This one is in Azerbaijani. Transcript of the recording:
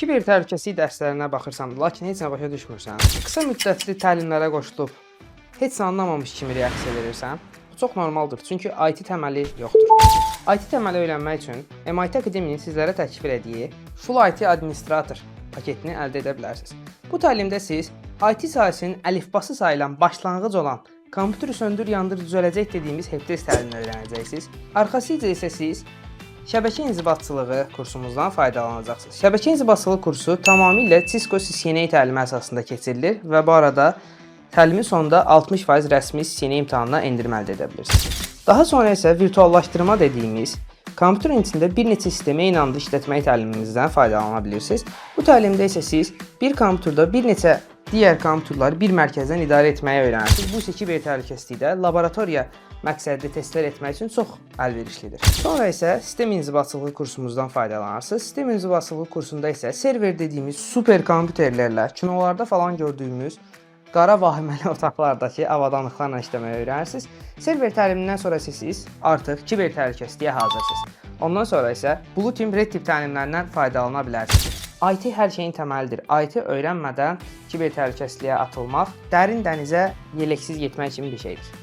Kiber təhlükəsizlik dərslərinə baxırsan, lakin heç nə başa düşmürsən. Qısa müddətli təlimlərə qoşulub heç nə anlamamış kimi reaksiya verirsən. Bu çox normaldır, çünki IT təməli yoxdur. IT təməli öyrənmək üçün MIT Academy-nin sizlərə təklif etdiyi Full IT Administrator paketini əldə edə bilərsiniz. Bu təlimdə siz IT sahəsinin əlifbası sayılan başlanğıc olan kompüteri söndür, yandır, düzələcək dediyimiz helpdesk təlimini öyrənəcəksiniz. Arxasıca isə siz şəbəkə inzibatçılığı kursumuzdan faydalanacaqsınız. Şəbəkə inzibatçılığı kursu tamamilə Cisco CCNA təlimi əsasında keçirilir və bu arada təlimin sonunda 60% rəsmi CCNA imtahanına endirmə əldə edə bilirsiniz. Daha sonra isə virtuallaşdırma dediyimiz kompüterin içində bir neçə sistemi eyni anda işlətmək təlimimizdən faydalana bilirsiniz. Bu təlimdə isə siz bir kompüterdə bir neçə digər kompüterləri bir mərkəzdən idarə etməyi öyrənirsiniz. Bu isə kiber təhlükəsizlikdə laboratoriya məqsədli testlər etmək üçün çox əlverişlidir. Sonra isə sistem inzibatçılığı kursumuzdan faydalanırsınız. Sistem inzibatçılığı kursunda isə server dediyimiz super kompüterlərlə, kinolarda falan gördüyümüz qara vahiməli otaqlardakı avadanlıqlarla işləməyi öyrənirsiniz. Server təlimindən sonra siz artıq kiber təhlükəsizliyə hazırsınız. Ondan sonra isə Blue Team, Red Team təlimlərindən faydalana bilərsiniz. IT hər şeyin təməlidir. IT öyrənmədən kiber təhlükəsizliyə atılmaq dərin dənizə yeleksiz getmək kimi bir şeydir.